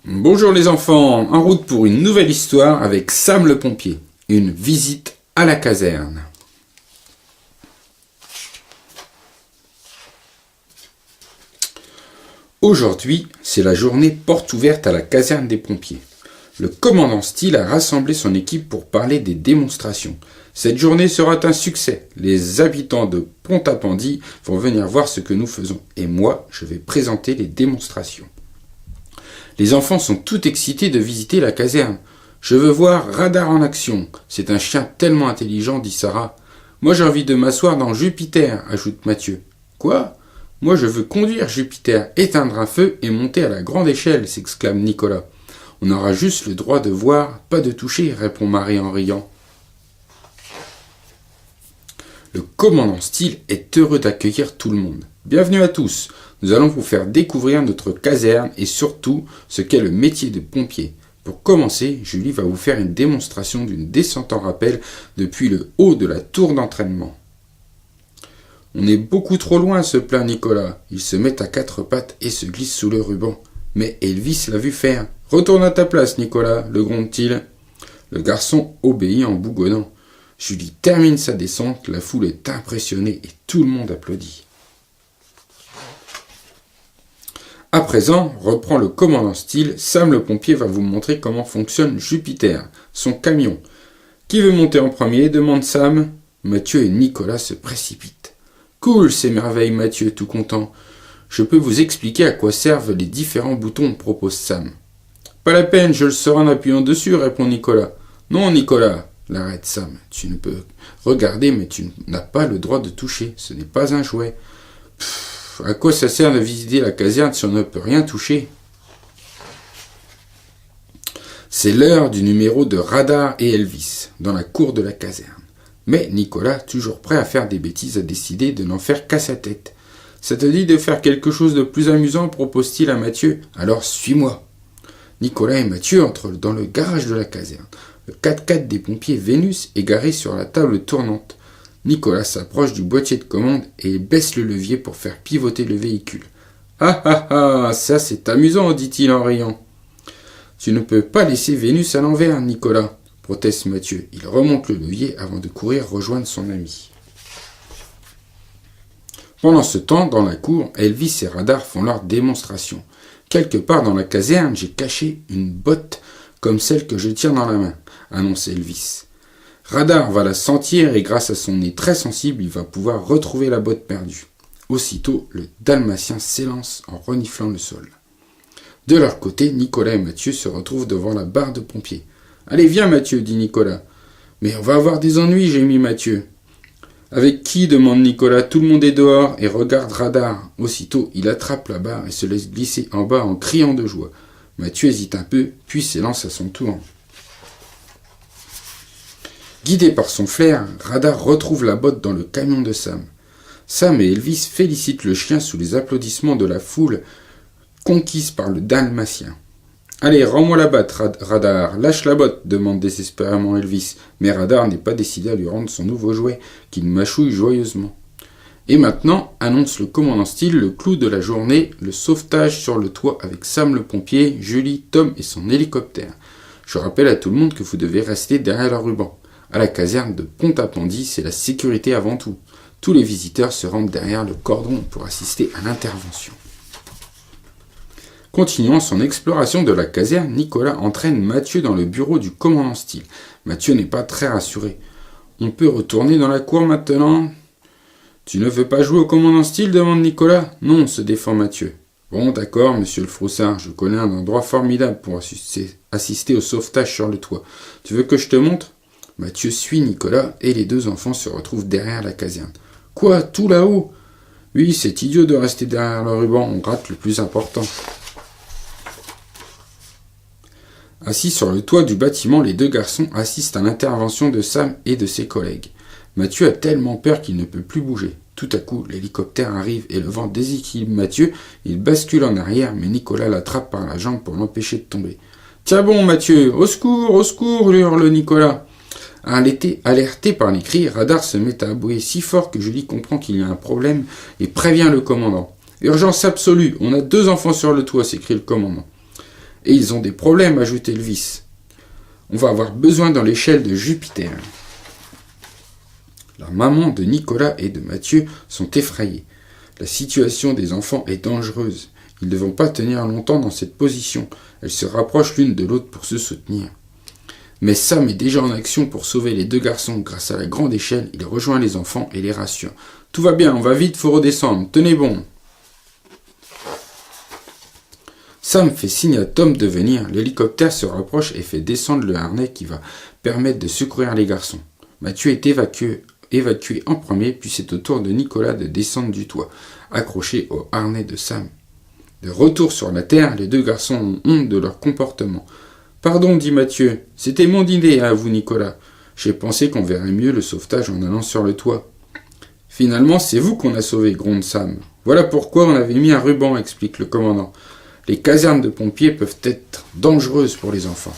Bonjour les enfants, en route pour une nouvelle histoire avec Sam le pompier. Une visite à la caserne. Aujourd'hui, c'est la journée porte ouverte à la caserne des pompiers. Le commandant Steele a rassemblé son équipe pour parler des démonstrations. Cette journée sera un succès. Les habitants de Pont-à-Pendy vont venir voir ce que nous faisons. Et moi, je vais présenter les démonstrations. Les enfants sont tout excités de visiter la caserne. Je veux voir Radar en action. C'est un chien tellement intelligent, dit Sarah. Moi j'ai envie de m'asseoir dans Jupiter, ajoute Mathieu. Quoi ? Moi je veux conduire Jupiter, éteindre un feu et monter à la grande échelle, s'exclame Nicolas. On aura juste le droit de voir, pas de toucher, répond Marie en riant. Le commandant Steele est heureux d'accueillir tout le monde. Bienvenue à tous. Nous allons vous faire découvrir notre caserne et surtout ce qu'est le métier de pompier. Pour commencer, Julie va vous faire une démonstration d'une descente en rappel depuis le haut de la tour d'entraînement. On est beaucoup trop loin, se plaint Nicolas. Il se met à quatre pattes et se glisse sous le ruban. Mais Elvis l'a vu faire. Retourne à ta place, Nicolas, le gronde-t-il. Le garçon obéit en bougonnant. Julie termine sa descente, la foule est impressionnée et tout le monde applaudit. À présent, reprend le commandant Steele, Sam le pompier va vous montrer comment fonctionne Jupiter, son camion. Qui veut monter en premier ? Demande Sam. Mathieu et Nicolas se précipitent. Cool, s'émerveille Mathieu, tout content. Je peux vous expliquer à quoi servent les différents boutons, propose Sam. Pas la peine, je le saurai en appuyant dessus, répond Nicolas. Non, Nicolas, l'arrête Sam. Tu ne peux regarder, mais tu n'as pas le droit de toucher. Ce n'est pas un jouet. À quoi ça sert de visiter la caserne si on ne peut rien toucher ? C'est l'heure du numéro de Radar et Elvis, dans la cour de la caserne. Mais Nicolas, toujours prêt à faire des bêtises, a décidé de n'en faire qu'à sa tête. Ça te dit de faire quelque chose de plus amusant, propose-t-il à Mathieu. Alors suis-moi. Nicolas et Mathieu entrent dans le garage de la caserne. Le 4x4 des pompiers Vénus est garé sur la table tournante. Nicolas s'approche du boîtier de commande et baisse le levier pour faire pivoter le véhicule. « Ah ah ah, ça c'est amusant, dit-il en riant. »« Tu ne peux pas laisser Vénus à l'envers, Nicolas, » proteste Mathieu. Il remonte le levier avant de courir rejoindre son ami. Pendant ce temps, dans la cour, Elvis et Radar font leur démonstration. Quelque part dans la caserne, j'ai caché une botte comme celle que je tiens dans la main, annonce Elvis. Radar va la sentir et grâce à son nez très sensible, il va pouvoir retrouver la botte perdue. Aussitôt, le dalmatien s'élance en reniflant le sol. De leur côté, Nicolas et Mathieu se retrouvent devant la barre de pompiers. « Allez, viens Mathieu, dit Nicolas. »« Mais on va avoir des ennuis, gémit Mathieu. »« Avec qui ?» demande Nicolas. Tout le monde est dehors et regarde Radar. Aussitôt, il attrape la barre et se laisse glisser en bas en criant de joie. Mathieu hésite un peu, puis s'élance à son tour. Guidé par son flair, Radar retrouve la botte dans le camion de Sam. Sam et Elvis félicitent le chien sous les applaudissements de la foule conquise par le dalmatien. « Allez, rends-moi la botte, Radar, lâche la botte » demande désespérément Elvis, mais Radar n'est pas décidé à lui rendre son nouveau jouet, qu'il mâchouille joyeusement. Et maintenant, annonce le commandant Steele, le clou de la journée, le sauvetage sur le toit avec Sam le pompier, Julie, Tom et son hélicoptère. Je rappelle à tout le monde que vous devez rester derrière le ruban. À la caserne de Pont-à-Pendy, c'est la sécurité avant tout. Tous les visiteurs se rendent derrière le cordon pour assister à l'intervention. Continuant son exploration de la caserne, Nicolas entraîne Mathieu dans le bureau du commandant Steele. Mathieu n'est pas très rassuré. « On peut retourner dans la cour maintenant ?»« Tu ne veux pas jouer au commandant Steele ?» demande Nicolas. « Non, se défend Mathieu. »« Bon, d'accord, monsieur le Froussard, je connais un endroit formidable pour assister au sauvetage sur le toit. Tu veux que je te montre ?» Mathieu suit Nicolas et les deux enfants se retrouvent derrière la caserne. « Quoi, tout là-haut ?»« Oui, c'est idiot de rester derrière le ruban, on rate le plus important. » Assis sur le toit du bâtiment, les deux garçons assistent à l'intervention de Sam et de ses collègues. Mathieu a tellement peur qu'il ne peut plus bouger. Tout à coup, l'hélicoptère arrive et le vent déséquilibre Mathieu. Il bascule en arrière, mais Nicolas l'attrape par la jambe pour l'empêcher de tomber. « Tiens bon, Mathieu, au secours !» hurle Nicolas. Alerté par les cris, Radar se met à aboyer si fort que Julie comprend qu'il y a un problème et prévient le commandant. « Urgence absolue, on a 2 enfants sur le toit !» s'écrie le commandant. Et ils ont des problèmes, ajoutait Elvis. On va avoir besoin dans l'échelle de Jupiter. La maman de Nicolas et de Mathieu sont effrayées. La situation des enfants est dangereuse. Ils ne vont pas tenir longtemps dans cette position. Elles se rapprochent l'une de l'autre pour se soutenir. Mais Sam est déjà en action pour sauver les deux garçons. Grâce à la grande échelle, il rejoint les enfants et les rassure. « Tout va bien, on va vite, faut redescendre. Tenez bon !» Sam fait signe à Tom de venir. L'hélicoptère se rapproche et fait descendre le harnais qui va permettre de secourir les garçons. Mathieu est évacué en premier, puis c'est au tour de Nicolas de descendre du toit, accroché au harnais de Sam. De retour sur la terre, les deux garçons ont honte de leur comportement. « Pardon, dit Mathieu, c'était mon idée à vous, Nicolas. J'ai pensé qu'on verrait mieux le sauvetage en allant sur le toit. »« Finalement, c'est vous qu'on a sauvé, gronde Sam. Voilà pourquoi on avait mis un ruban, explique le commandant. Les casernes de pompiers peuvent être dangereuses pour les enfants. »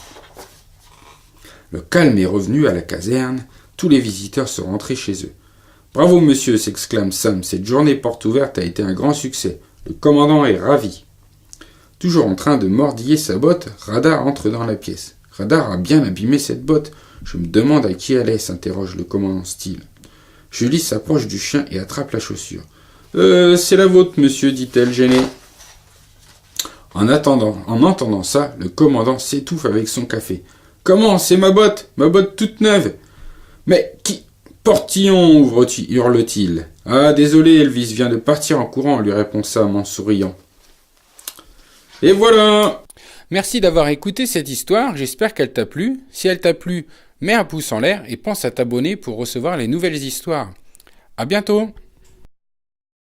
Le calme est revenu à la caserne. Tous les visiteurs sont rentrés chez eux. « Bravo, monsieur !» s'exclame Sam. « Cette journée porte ouverte a été un grand succès. Le commandant est ravi. » Toujours en train de mordiller sa botte, Radar entre dans la pièce. « Radar a bien abîmé cette botte. Je me demande à qui elle est, s'interroge le commandant Steele. Julie s'approche du chien et attrape la chaussure. « C'est la vôtre, monsieur, dit-elle, gênée. » En entendant ça, le commandant s'étouffe avec son café. « Comment, c'est ma botte toute neuve. »« Mais qui... Portillon, hurle-t-il. « Ah, désolé, Elvis vient de partir en courant, lui répond Sam en souriant. Et voilà. Merci d'avoir écouté cette histoire, j'espère qu'elle t'a plu. Si elle t'a plu, mets un pouce en l'air et pense à t'abonner pour recevoir les nouvelles histoires. À bientôt.